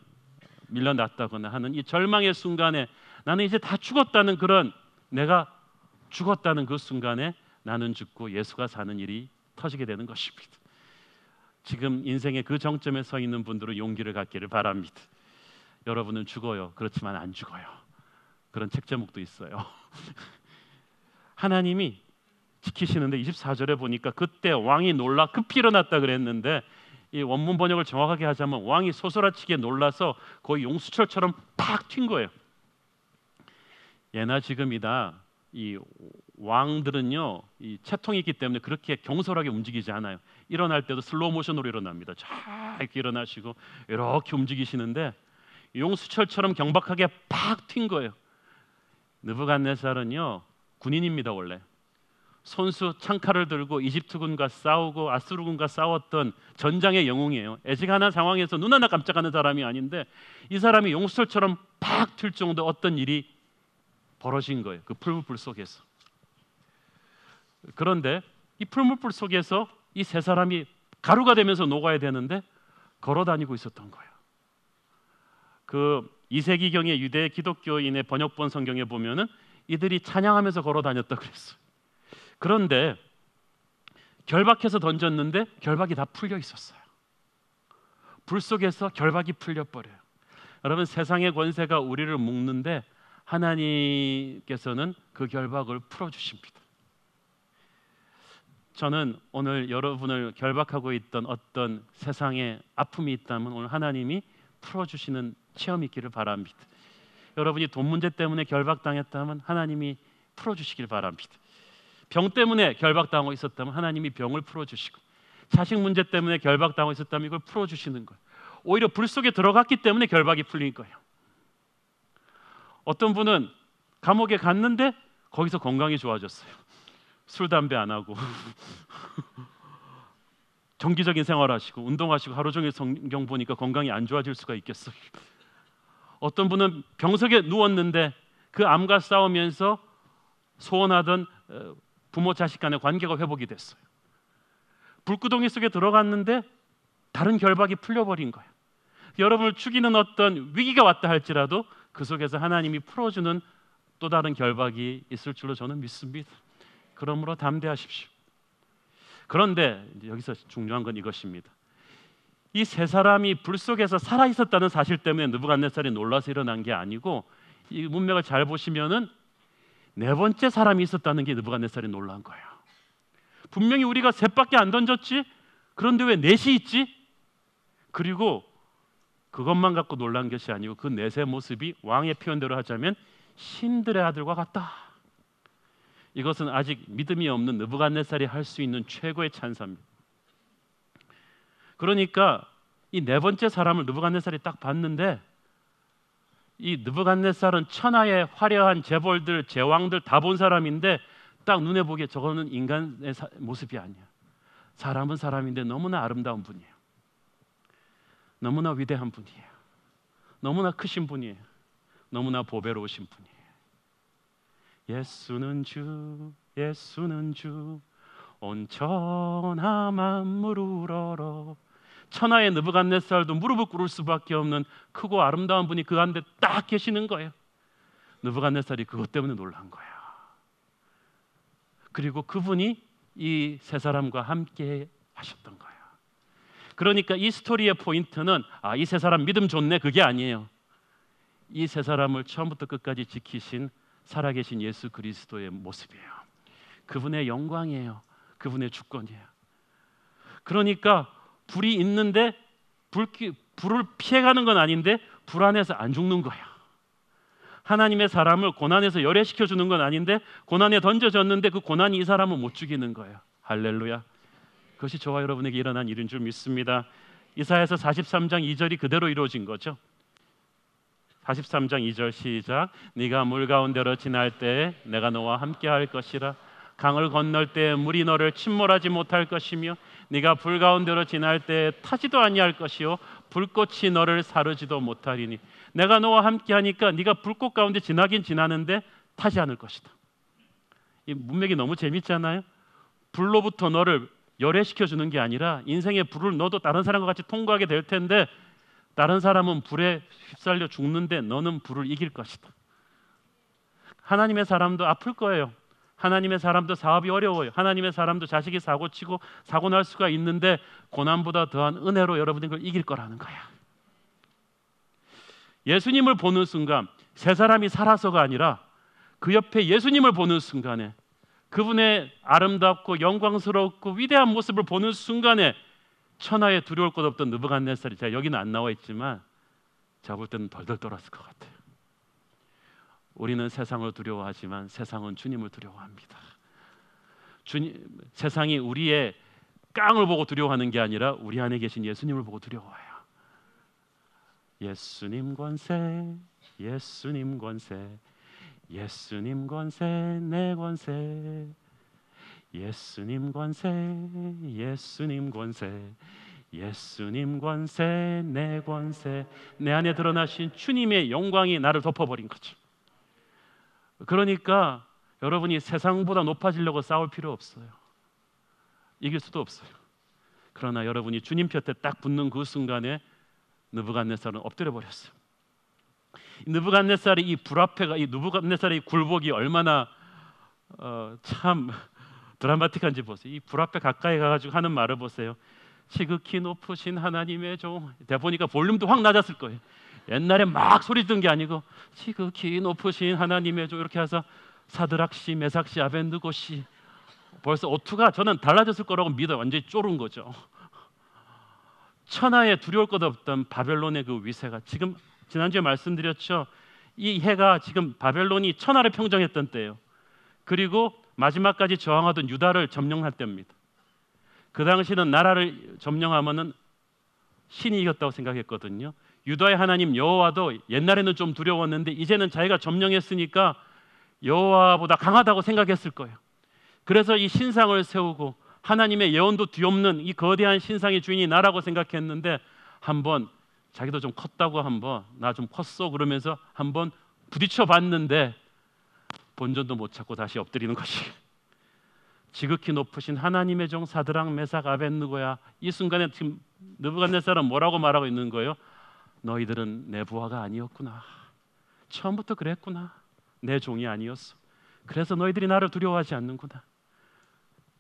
밀려났다거나 하는 이 절망의 순간에 나는 이제 다 죽었다는, 그런 내가 죽었다는 그 순간에 나는 죽고 예수가 사는 일이 터지게 되는 것입니다. 지금 인생의 그 정점에 서 있는 분들은 용기를 갖기를 바랍니다. 여러분은 죽어요. 그렇지만 안 죽어요. 그런 책 제목도 있어요. 하나님이 지키시는데 24절에 보니까 그때 왕이 놀라 급히 일어났다 그랬는데, 이 원문 번역을 정확하게 하자면 왕이 소스라치게 놀라서 거의 용수철처럼 팍 튄 거예요. 예나 지금이다 이 왕들은요, 이 채통이 있기 때문에 그렇게 경솔하게 움직이지 않아요. 일어날 때도 슬로우 모션으로 일어납니다. 쫙 이렇게 일어나시고 이렇게 움직이시는데 용수철처럼 경박하게 팍 튄 거예요. 느부갓네살은요, 군인입니다. 원래 손수 창칼을 들고 이집트군과 싸우고 아수르군과 싸웠던 전장의 영웅이에요. 애지간한 상황에서 눈 하나 깜짝하는 사람이 아닌데 이 사람이 용수철처럼 팍 튈 정도 어떤 일이 벌어진 거예요. 그 풀무불 속에서. 그런데 이 풀무불 속에서 이 세 사람이 가루가 되면서 녹아야 되는데 걸어 다니고 있었던 거예요. 그 2세기경의 유대 기독교인의 번역본 성경에 보면은 이들이 찬양하면서 걸어 다녔다 그랬어요. 그런데 결박해서 던졌는데 결박이 다 풀려 있었어요. 불 속에서 결박이 풀려 버려요. 여러분, 세상의 권세가 우리를 묶는데 하나님께서는 그 결박을 풀어 주십니다. 저는 오늘 여러분을 결박하고 있던 어떤 세상의 아픔이 있다면 오늘 하나님이 풀어주시는 체험이 있기를 바랍니다. 여러분이 돈 문제 때문에 결박당했다면 하나님이 풀어주시길 바랍니다. 병 때문에 결박당하고 있었다면 하나님이 병을 풀어주시고, 자식 문제 때문에 결박당하고 있었다면 이걸 풀어주시는 거예요. 오히려 불 속에 들어갔기 때문에 결박이 풀린 거예요. 어떤 분은 감옥에 갔는데 거기서 건강이 좋아졌어요. 술, 담배 안 하고 정기적인 생활하시고 운동하시고 하루 종일 성경 보니까 건강이 안 좋아질 수가 있겠어요. 어떤 분은 병석에 누웠는데 그 암과 싸우면서 소원하던 부모 자식 간의 관계가 회복이 됐어요. 불구덩이 속에 들어갔는데 다른 결박이 풀려버린 거예요. 여러분을 죽이는 어떤 위기가 왔다 할지라도 그 속에서 하나님이 풀어주는 또 다른 결박이 있을 줄로 저는 믿습니다. 그러므로 담대하십시오. 그런데 여기서 중요한 건 이것입니다. 이 세 사람이 불 속에서 살아 있었다는 사실 때문에 느부갓네살이 놀라서 일어난 게 아니고, 이 문맥을 잘 보시면은 네 번째 사람이 있었다는 게 느부갓네살이 놀란 거예요. 분명히 우리가 셋밖에 안 던졌지, 그런데 왜 넷이 있지? 그리고 그것만 갖고 놀란 것이 아니고 그 넷의 모습이 왕의 표현대로 하자면 신들의 아들과 같다. 이것은 아직 믿음이 없는 느부갓네살이 할 수 있는 최고의 찬사입니다. 그러니까 이 네 번째 사람을 느부갓네살이 딱 봤는데, 이 느부갓네살은 천하의 화려한 재벌들, 제왕들 다 본 사람인데 딱 눈에 보기에 저거는 인간의 모습이 아니야. 사람은 사람인데 너무나 아름다운 분이에요. 너무나 위대한 분이에요. 너무나 크신 분이에요. 너무나 보배로우신 분이에요. 예수는 주, 예수는 주, 온 천하 만물 우러러. 천하의 느부갓네살도 무릎을 꿇을 수밖에 없는 크고 아름다운 분이 그 가운데 딱 계시는 거예요. 느부갓네살이 그것 때문에 놀란 거예요. 그리고 그분이 이 세 사람과 함께 하셨던 거예요. 그러니까 이 스토리의 포인트는 이 세 사람 믿음 좋네, 그게 아니에요. 이 세 사람을 처음부터 끝까지 지키신 살아계신 예수 그리스도의 모습이에요. 그분의 영광이에요. 그분의 주권이에요. 그러니까 불이 있는데 불을 피해가는 건 아닌데 불 안에서 안 죽는 거야. 하나님의 사람을 고난에서 열애시켜 주는 건 아닌데 고난에 던져졌는데 그 고난이 이 사람을 못 죽이는 거예요. 할렐루야. 그것이 저와 여러분에게 일어난 일인 줄 믿습니다. 이사야서 43장 2절이 그대로 이루어진 거죠. 43장 2절 시작. 네가 물 가운데로 지날 때에 내가 너와 함께 할 것이라. 강을 건널 때에 물이 너를 침몰하지 못할 것이며 네가 불 가운데로 지날 때에 타지도 아니할 것이요 불꽃이 너를 사르지도 못하리니. 내가 너와 함께 하니까 네가 불꽃 가운데 지나긴 지나는데 타지 않을 것이다. 이 문맥이 너무 재밌잖아요. 불로부터 너를 열애시켜 주는 게 아니라 인생의 불을 너도 다른 사람과 같이 통과하게 될 텐데 다른 사람은 불에 휩쓸려 죽는데 너는 불을 이길 것이다. 하나님의 사람도 아플 거예요. 하나님의 사람도 사업이 어려워요. 하나님의 사람도 자식이 사고치고 사고 날 수가 있는데 고난보다 더한 은혜로 여러분이 그걸 이길 거라는 거야. 예수님을 보는 순간 세 사람이 살아서가 아니라 그 옆에 예수님을 보는 순간에 그분의 아름답고 영광스럽고 위대한 모습을 보는 순간에 천하에 두려울 것 없던 느부갓네살이, 제가 여기는 안 나와 있지만 제가 볼 때는 덜덜 떨었을 것 같아요. 우리는 세상을 두려워하지만 세상은 주님을 두려워합니다. 세상이 우리의 깡을 보고 두려워하는 게 아니라 우리 안에 계신 예수님을 보고 두려워해요. 예수님 권세, 예수님 권세, 예수님 권세, 내 권세, 예수님 권세, 예수님 권세, 예수님 권세, 내 권세. 내 안에 드러나신 주님의 영광이 나를 덮어버린 거죠. 그러니까 여러분이 세상보다 높아지려고 싸울 필요 없어요. 이길 수도 없어요. 그러나 여러분이 주님 곁에 딱 붙는 그 순간에 느부갓네살은 엎드려 버렸어요. 느부갓네살이 이 불합회가, 이 느부갓네살의 굴복이 얼마나 참 드라마틱한지 보세요. 이 불합회 가까이 가가지고 하는 말을 보세요. 지극히 높으신 하나님의 종. 내가 보니까 볼륨도 확 낮았을 거예요. 옛날에 막 소리 듣는 게 아니고 지극히 높으신 하나님의 종 이렇게 해서 사드락 씨, 메삭 씨, 아벤느고 씨 벌써 어투가 저는 달라졌을 거라고 믿어요. 완전히 쫄은 거죠. 천하에 두려울 것 없던 바벨론의 그 위세가 지금 지난주에 말씀드렸죠. 이 해가 지금 바벨론이 천하를 평정했던 때예요. 그리고 마지막까지 저항하던 유다를 점령할 때입니다. 그 당시는 나라를 점령하면은 신이 이겼다고 생각했거든요. 유다의 하나님 여호와도 옛날에는 좀 두려웠는데 이제는 자기가 점령했으니까 여호와보다 강하다고 생각했을 거예요. 그래서 이 신상을 세우고 하나님의 예언도 뒤엎는 이 거대한 신상의 주인이 나라고 생각했는데 한번 자기도 좀 컸다고 한번 나 좀 컸어 그러면서 한번 부딪혀 봤는데 본전도 못 찾고 다시 엎드리는 것이 지극히 높으신 하나님의 종 사드락 메삭 아벤느고야. 이 순간에 지금 느부갓네살은 뭐라고 말하고 있는 거예요? 너희들은 내 부하가 아니었구나. 처음부터 그랬구나. 내 종이 아니었어. 그래서 너희들이 나를 두려워하지 않는구나.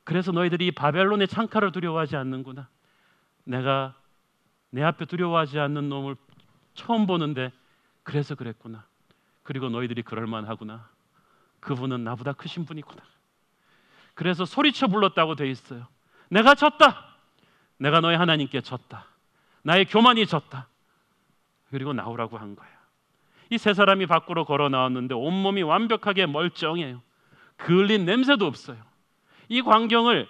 그래서 너희들이 바벨론의 창칼을 두려워하지 않는구나. 내가 내 앞에 두려워하지 않는 놈을 처음 보는데 그래서 그랬구나. 그리고 너희들이 그럴만하구나. 그분은 나보다 크신 분이구나. 그래서 소리쳐 불렀다고 돼 있어요. 내가 졌다. 내가 너희 하나님께 졌다. 나의 교만이 졌다. 그리고 나오라고 한 거야. 이 세 사람이 밖으로 걸어 나왔는데 온몸이 완벽하게 멀쩡해요. 그을린 냄새도 없어요. 이 광경을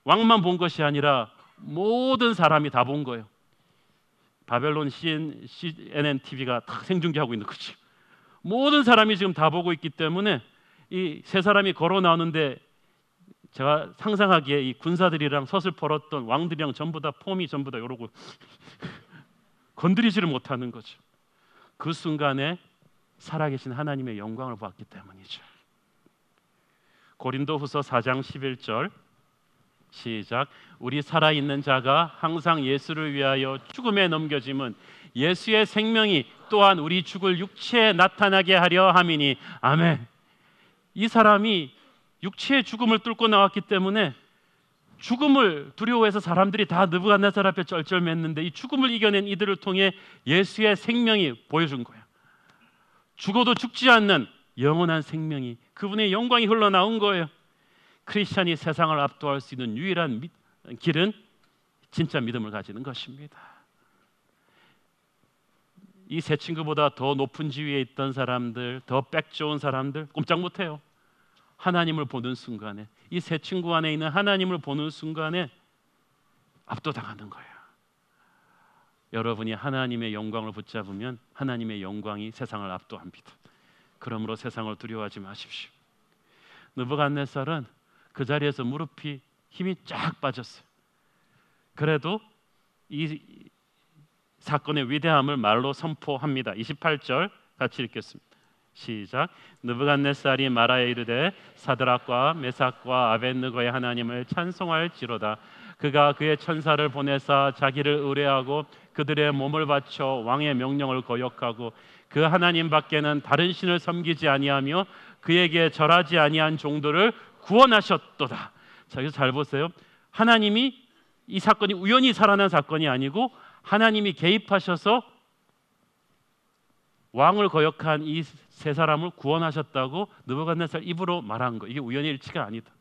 왕만 본 것이 아니라 모든 사람이 다 본 거예요. 바벨론 CNN TV가 다 생중계하고 있는 거지. 모든 사람이 지금 다 보고 있기 때문에 이 세 사람이 걸어 나오는데 제가 상상하기에 이 군사들이랑 섯을 벌었던 왕들이랑 전부 다 폼이 전부 다 이러고 건드리지를 못하는 거죠. 그 순간에 살아계신 하나님의 영광을 보았기 때문이죠. 고린도후서 4장 11절 시작. 우리 살아있는 자가 항상 예수를 위하여 죽음에 넘겨짐은 예수의 생명이 또한 우리 죽을 육체에 나타나게 하려 함이니 아멘. 이 사람이 육체의 죽음을 뚫고 나왔기 때문에 죽음을 두려워해서 사람들이 다 느부갓네살 앞에 쩔쩔맸는데 이 죽음을 이겨낸 이들을 통해 예수의 생명이 보여준 거야. 죽어도 죽지 않는 영원한 생명이, 그분의 영광이 흘러나온 거예요. 크리스찬이 세상을 압도할 수 있는 유일한 길은 진짜 믿음을 가지는 것입니다. 이 세 친구보다 더 높은 지위에 있던 사람들, 더 빽 좋은 사람들 꼼짝 못해요. 하나님을 보는 순간에, 이 세 친구 안에 있는 하나님을 보는 순간에 압도당하는 거예요. 여러분이 하나님의 영광을 붙잡으면 하나님의 영광이 세상을 압도합니다. 그러므로 세상을 두려워하지 마십시오. 느부갓네살은 그 자리에서 무릎이 힘이 쫙 빠졌어요. 그래도 이 사건의 위대함을 말로 선포합니다. 28절 같이 읽겠습니다. 시작. 느부갓네살이 말하여 이르되 사드락과 메삭과 아벤느고의 하나님을 찬송할지로다. 그가 그의 천사를 보내사 자기를 의뢰하고 그들의 몸을 바쳐 왕의 명령을 거역하고 그 하나님 밖에는 다른 신을 섬기지 아니하며 그에게 절하지 아니한 종들을 구원하셨도다. 자, 여기서 잘 보세요. 하나님이, 이 사건이 우연히 살아난 사건이 아니고 하나님이 개입하셔서 왕을 거역한 이 세 사람을 구원하셨다고 느부갓네살 입으로 말한 거. 이게 우연의 일치가 아니다.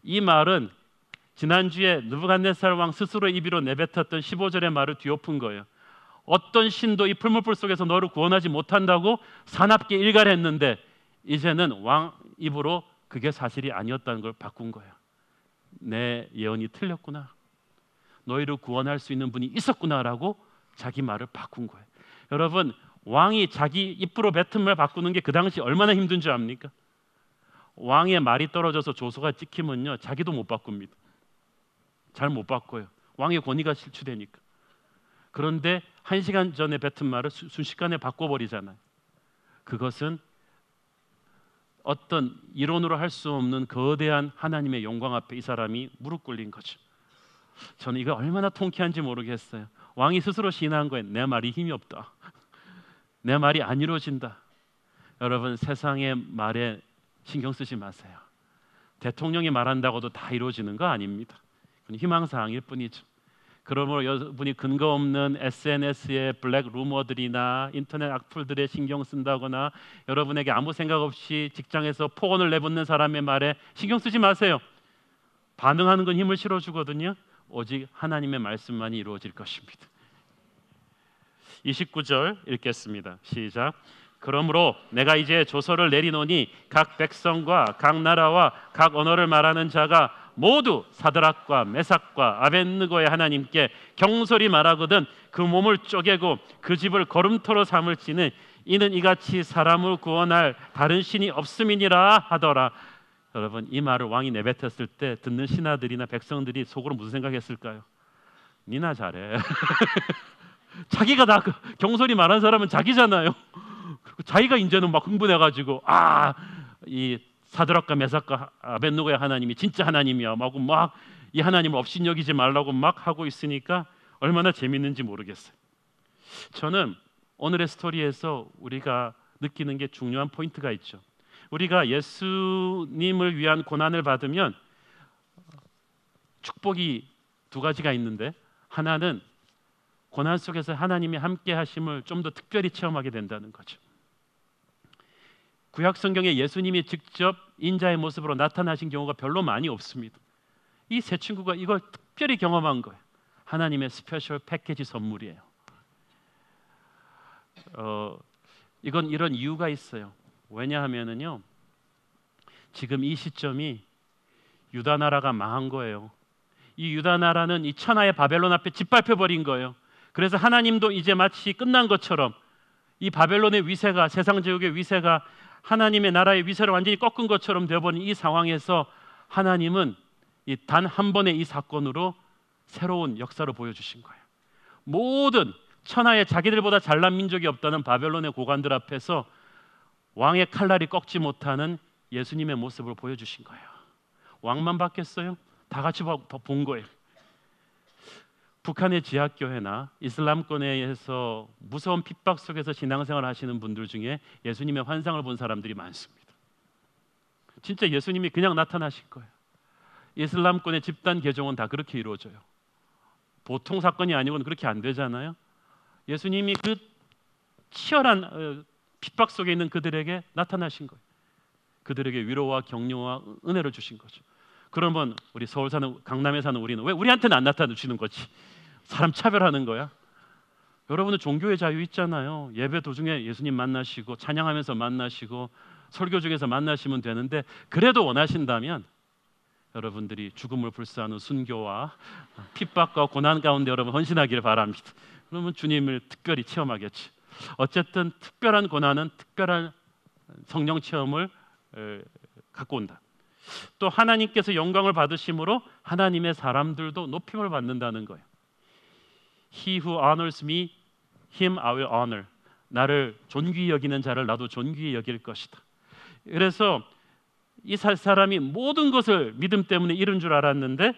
이 말은 지난주에 느부갓네살 왕 스스로 입으로 내뱉었던 15절의 말을 뒤엎은 거예요. 어떤 신도 이 풀무불 속에서 너를 구원하지 못한다고 사납게 일갈했는데 이제는 왕 입으로 그게 사실이 아니었다는 걸 바꾼 거예요. 내 예언이 틀렸구나. 너희를 구원할 수 있는 분이 있었구나라고 자기 말을 바꾼 거예요. 여러분, 왕이 자기 입으로 뱉은 말 바꾸는 게 그 당시 얼마나 힘든 줄 압니까? 왕의 말이 떨어져서 조서가 찍히면요, 자기도 못 바꿉니다. 잘 못 바꿔요. 왕의 권위가 실추되니까. 그런데 1시간 전에 뱉은 말을 순식간에 바꿔버리잖아요. 그것은 어떤 이론으로 할 수 없는 거대한 하나님의 영광 앞에 이 사람이 무릎 꿇린 거죠. 저는 이거 얼마나 통쾌한지 모르겠어요. 왕이 스스로 시인한 거예요. 내 말이 힘이 없다. 내 말이 안 이루어진다. 여러분, 세상의 말에 신경 쓰지 마세요. 대통령이 말한다고도 다 이루어지는 거 아닙니다. 그건 희망사항일 뿐이죠. 그러므로 여러분이 근거 없는 SNS의 블랙 루머들이나 인터넷 악플들에 신경 쓴다거나 여러분에게 아무 생각 없이 직장에서 폭언을 내뱉는 사람의 말에 신경 쓰지 마세요. 반응하는 건 힘을 실어주거든요. 오직 하나님의 말씀만이 이루어질 것입니다. 29절 읽겠습니다. 시작. 그러므로 내가 이제 조서를 내리노니 각 백성과 각 나라와 각 언어를 말하는 자가 모두 사드락과 메삭과 아벳느고의 하나님께 경솔히 말하거든 그 몸을 쪼개고 그 집을 거름토로 삼을지는 이는 이같이 사람을 구원할 다른 신이 없음이니라 하더라. 여러분, 이 말을 왕이 내뱉었을 때 듣는 신하들이나 백성들이 속으로 무슨 생각했을까요? 니나 잘해. 자기가 다 경솔히 말한 사람은 자기잖아요. 자기가 이제는 막 흥분해가지고 이 사드락과 메삭과 아벳느고의 하나님이 진짜 하나님이야 하고 막 이 하나님을 업신여기지 말라고 막 하고 있으니까 얼마나 재밌는지 모르겠어요. 저는 오늘의 스토리에서 우리가 느끼는 게 중요한 포인트가 있죠. 우리가 예수님을 위한 고난을 받으면 축복이 두 가지가 있는데, 하나는 고난 속에서 하나님이 함께 하심을 좀 더 특별히 체험하게 된다는 거죠. 구약 성경에 예수님이 직접 인자의 모습으로 나타나신 경우가 별로 많이 없습니다. 이 세 친구가 이걸 특별히 경험한 거예요. 하나님의 스페셜 패키지 선물이에요. 이건 이런 이유가 있어요. 왜냐하면은요, 지금 이 시점이 유다 나라가 망한 거예요. 이 유다 나라는 이 천하의 바벨론 앞에 짓밟혀 버린 거예요. 그래서 하나님도 이제 마치 끝난 것처럼 이 바벨론의 위세가, 세상 제국의 위세가 하나님의 나라의 위세를 완전히 꺾은 것처럼 되어버린 이 상황에서 하나님은 단 한 번의 이 사건으로 새로운 역사를 보여주신 거예요. 모든 천하에 자기들보다 잘난 민족이 없다는 바벨론의 고관들 앞에서 왕의 칼날이 꺾지 못하는 예수님의 모습을 보여주신 거예요. 왕만 봤겠어요? 다 같이 본 거예요. 북한의 지하교회나 이슬람권에서 무서운 핍박 속에서 신앙생활을 하시는 분들 중에 예수님의 환상을 본 사람들이 많습니다. 진짜 예수님이 그냥 나타나실 거예요. 이슬람권의 집단 개종은 다 그렇게 이루어져요. 보통 사건이 아니고는 그렇게 안 되잖아요. 예수님이 그 치열한 핍박 속에 있는 그들에게 나타나신 거예요. 그들에게 위로와 격려와 은혜를 주신 거죠. 그러면 우리 서울 사는, 강남에 사는 우리는 왜 우리한테는 안 나타나 주시는 거지? 사람 차별하는 거야? 여러분은 종교의 자유 있잖아요. 예배 도중에 예수님 만나시고 찬양하면서 만나시고 설교 중에서 만나시면 되는데, 그래도 원하신다면 여러분들이 죽음을 불사하는 순교와 핍박과 고난 가운데 여러분 헌신하기를 바랍니다. 그러면 주님을 특별히 체험하겠지. 어쨌든 특별한 고난은 특별한 성령 체험을 갖고 온다. 또 하나님께서 영광을 받으심으로 하나님의 사람들도 높임을 받는다는 거예요. He who honors me, him I will honor. 나를 존귀히 여기는 자를 나도 존귀히 여길 것이다. 그래서 이 사람이 모든 것을 믿음 때문에 잃은 줄 알았는데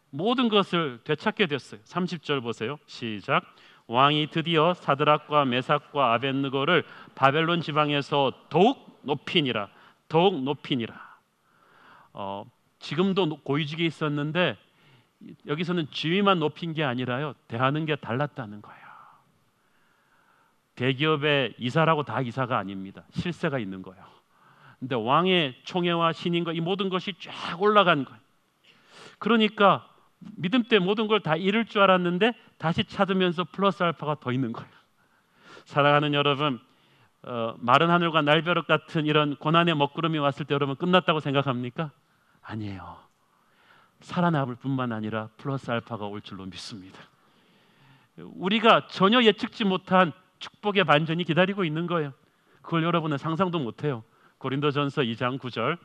모든 것을 되찾게 됐어요. 30절 보세요. 시작. 왕이 드디어 사드락과 메삭과 아벳느고를 바벨론 지방에서 더욱 높이니라. 더욱 높이니라. 지금도 고위직에 있었는데 여기서는 지위만 높인 게 아니라요, 대하는 게 달랐다는 거예요. 대기업의 이사라고 다 이사가 아닙니다. 실세가 있는 거예요. 근데 왕의 총애와 신임과 이 모든 것이 쫙 올라간 거예요. 그러니까 믿음 때 모든 걸 다 잃을 줄 알았는데 다시 찾으면서 플러스 알파가 더 있는 거예요. 사랑하는 여러분, 마른 하늘과 날벼락 같은 이런 고난의 먹구름이 왔을 때 여러분 끝났다고 생각합니까? 아니에요. 살아남을 뿐만 아니라 플러스 알파가 올 줄로 믿습니다. 우리가 전혀 예측지 못한 축복의 반전이 기다리고 있는 거예요. 그걸 여러분은 상상도 못해요. 고린도전서 2장 9절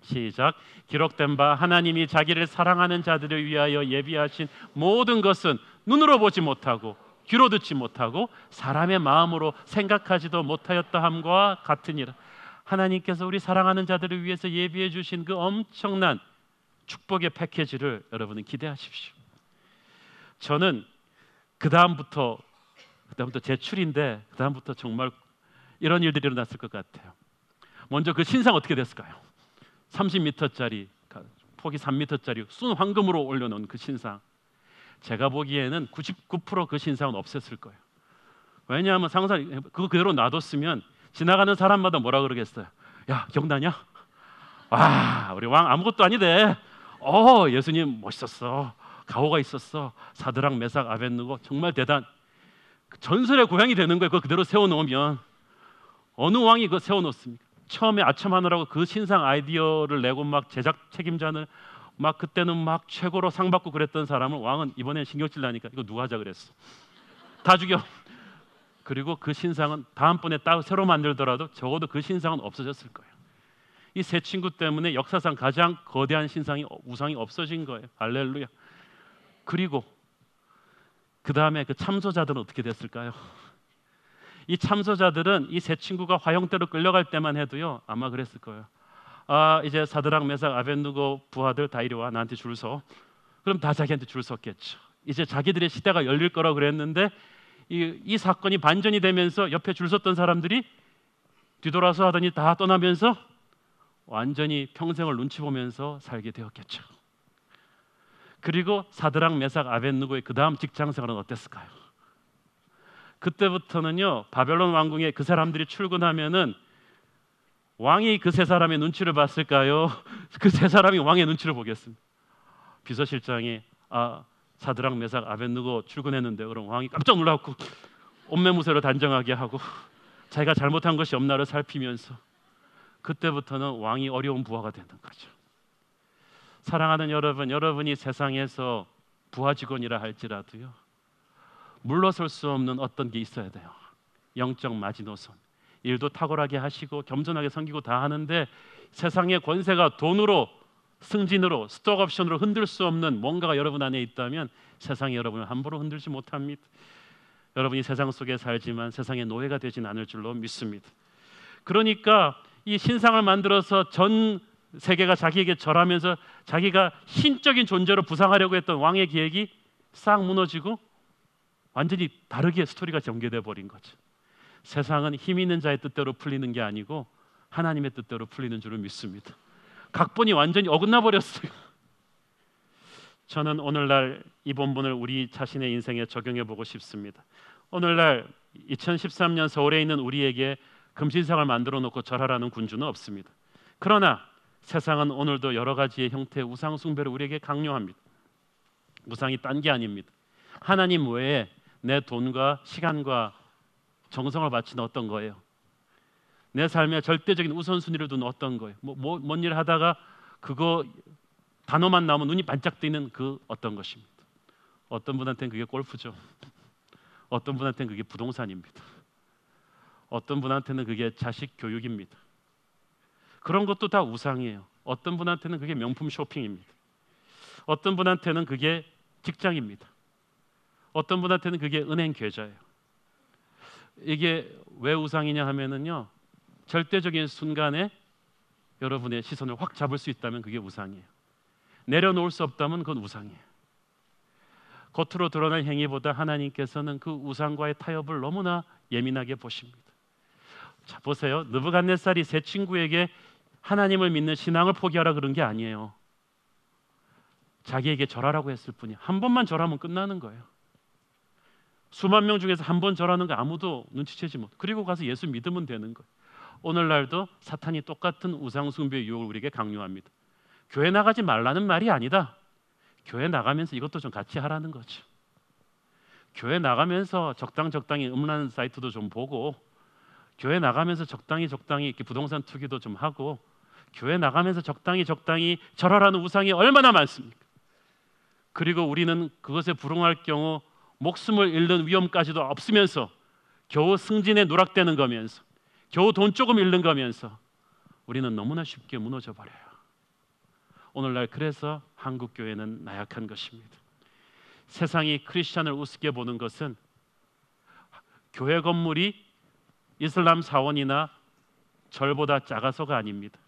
시작. 기록된 바 하나님이 자기를 사랑하는 자들을 위하여 예비하신 모든 것은 눈으로 보지 못하고 귀로 듣지 못하고 사람의 마음으로 생각하지도 못하였다 함과 같으니라. 하나님께서 우리 사랑하는 자들을 위해서 예비해 주신 그 엄청난 축복의 패키지를 여러분은 기대하십시오. 저는 그 다음부터 제출인데 그 다음부터 정말 이런 일들이 일어났을 것 같아요. 먼저 그 신상 어떻게 됐을까요? 30m짜리 폭이 3m짜리 순 황금으로 올려놓은 그 신상, 제가 보기에는 99% 그 신상은 없앴을 거예요. 왜냐하면 상상 그거 그대로 놔뒀으면 지나가는 사람마다 뭐라 그러겠어요? 야, 기억나냐? 와, 우리 왕 아무것도 아니대. 예수님 멋있었어. 가오가 있었어. 사드락, 메삭, 아벳느고 정말 대단. 전설의 고향이 되는 거예요. 그거 그대로 세워놓으면. 어느 왕이 그거 세워놓습니까? 처음에 아첨하느라고 그 신상 아이디어를 내고 막 제작 책임자는 막 그때는 막 최고로 상 받고 그랬던 사람을 왕은 이번에 신경질 나니까 이거 누가 하자 그랬어. 다 죽여. 그리고 그 신상은 다음번에 따로 새로 만들더라도 적어도 그 신상은 없어졌을 거예요. 이 세 친구 때문에 역사상 가장 거대한 우상이 없어진 거예요. 할렐루야. 그리고 그 다음에 그 참소자들은 어떻게 됐을까요? 이 참소자들은 이 세 친구가 화형대로 끌려갈 때만 해도요 아마 그랬을 거예요. 이제 사드락, 메삭, 아벳느고 부하들 다 이리 와, 나한테 줄 서. 그럼 다 자기한테 줄 섰겠죠. 이제 자기들의 시대가 열릴 거라고 그랬는데 이 사건이 반전이 되면서 옆에 줄 섰던 사람들이 뒤돌아서 하더니 다 떠나면서 완전히 평생을 눈치 보면서 살게 되었겠죠. 그리고 사드락, 메삭, 아벳느고의 그 다음 직장 생활은 어땠을까요? 그때부터는요 바벨론 왕궁에 그 사람들이 출근하면은 왕이 그 세 사람의 눈치를 봤을까요? 그 세 사람이 왕의 눈치를 보겠습니다. 비서실장이 사드락, 메삭, 아벳느고 출근했는데 그럼 왕이 깜짝 놀라고 옷매무새로 단정하게 하고 자기가 잘못한 것이 없나를 살피면서 그때부터는 왕이 어려운 부하가 되는 거죠. 사랑하는 여러분, 여러분이 세상에서 부하 직원이라 할지라도요 물러설 수 없는 어떤 게 있어야 돼요. 영적 마지노선. 일도 탁월하게 하시고 겸손하게 섬기고 다 하는데 세상의 권세가 돈으로, 승진으로, 스톡옵션으로 흔들 수 없는 뭔가가 여러분 안에 있다면 세상이 여러분을 함부로 흔들지 못합니다. 여러분이 세상 속에 살지만 세상의 노예가 되진 않을 줄로 믿습니다. 그러니까 이 신상을 만들어서 전 세계가 자기에게 절하면서 자기가 신적인 존재로 부상하려고 했던 왕의 계획이 싹 무너지고 완전히 다르게 스토리가 전개돼 버린 거죠. 세상은 힘 있는 자의 뜻대로 풀리는 게 아니고 하나님의 뜻대로 풀리는 줄을 믿습니다. 각본이 완전히 어긋나 버렸어요. 저는 오늘날 이 본문을 우리 자신의 인생에 적용해 보고 싶습니다. 오늘날 2013년 서울에 있는 우리에게 금신상을 만들어 놓고 절하라는 군주는 없습니다. 그러나 세상은 오늘도 여러 가지의 형태의 우상 숭배를 우리에게 강요합니다. 우상이 딴 게 아닙니다. 하나님 외에 내 돈과 시간과 정성을 바치는 어떤 거예요? 내 삶에 절대적인 우선순위를 두는 어떤 거예요? 뭔 일 하다가 그거 단어만 나오면 눈이 반짝 뜨는 그 어떤 것입니다. 어떤 분한테는 그게 골프죠. 어떤 분한테는 그게 부동산입니다. 어떤 분한테는 그게 자식 교육입니다. 그런 것도 다 우상이에요. 어떤 분한테는 그게 명품 쇼핑입니다. 어떤 분한테는 그게 직장입니다. 어떤 분한테는 그게 은행 계좌예요. 이게 왜 우상이냐 하면은요 절대적인 순간에 여러분의 시선을 확 잡을 수 있다면 그게 우상이에요. 내려놓을 수 없다면 그건 우상이에요. 겉으로 드러날 행위보다 하나님께서는 그 우상과의 타협을 너무나 예민하게 보십니다. 자 보세요. 느부갓네살이 세 친구에게 하나님을 믿는 신앙을 포기하라 그런 게 아니에요. 자기에게 절하라고 했을 뿐이에요. 한 번만 절하면 끝나는 거예요. 수만 명 중에서 한 번 절하는 거 아무도 눈치채지 못. 그리고 가서 예수 믿으면 되는 거예요. 오늘날도 사탄이 똑같은 우상 숭배의 유혹을 우리에게 강요합니다. 교회 나가지 말라는 말이 아니다. 교회 나가면서 이것도 좀 같이 하라는 거죠. 교회 나가면서 적당히 음란 사이트도 좀 보고, 교회 나가면서 적당히 이렇게 부동산 투기도 좀 하고, 교회 나가면서 적당히 절하라는 우상이 얼마나 많습니까? 그리고 우리는 그것에 불응할 경우 목숨을 잃는 위험까지도 없으면서 겨우 승진에 누락되는 거면서 겨우 돈 조금 잃는 거면서 우리는 너무나 쉽게 무너져 버려요. 오늘날 그래서 한국 교회는 나약한 것입니다. 세상이 크리스찬을 우습게 보는 것은 교회 건물이 이슬람 사원이나 절보다 작아서가 아닙니다.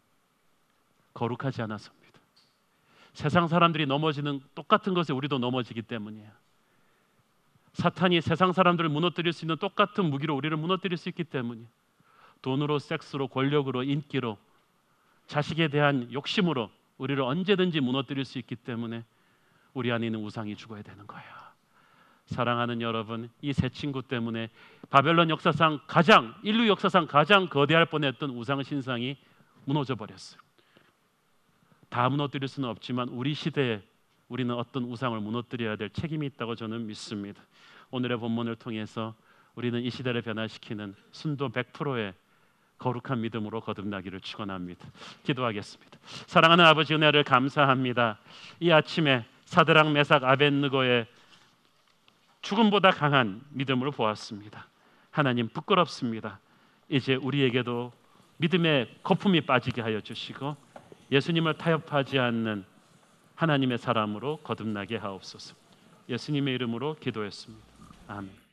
거룩하지 않아서입니다. 세상 사람들이 넘어지는 똑같은 것에 우리도 넘어지기 때문이에요. 사탄이 세상 사람들을 무너뜨릴 수 있는 똑같은 무기로 우리를 무너뜨릴 수 있기 때문이에요. 돈으로, 섹스로, 권력으로, 인기로, 자식에 대한 욕심으로 우리를 언제든지 무너뜨릴 수 있기 때문에 우리 안에 있는 우상이 죽어야 되는 거예요. 사랑하는 여러분, 이 세 친구 때문에 바벨론 역사상 인류 역사상 가장 거대할 뻔했던 우상 신상이 무너져 버렸어요. 다 무너뜨릴 수는 없지만 우리 시대에 우리는 어떤 우상을 무너뜨려야 될 책임이 있다고 저는 믿습니다. 오늘의 본문을 통해서 우리는 이 시대를 변화시키는 순도 100%의 거룩한 믿음으로 거듭나기를 축원합니다. 기도하겠습니다. 사랑하는 아버지, 은혜를 감사합니다. 이 아침에 사드락, 메삭, 아벳느고의 죽음보다 강한 믿음을 보았습니다. 하나님, 부끄럽습니다. 이제 우리에게도 믿음의 거품이 빠지게 하여 주시고 예수님을 타협하지 않는 하나님의 사람으로 거듭나게 하옵소서. 예수님의 이름으로 기도했습니다. 아멘.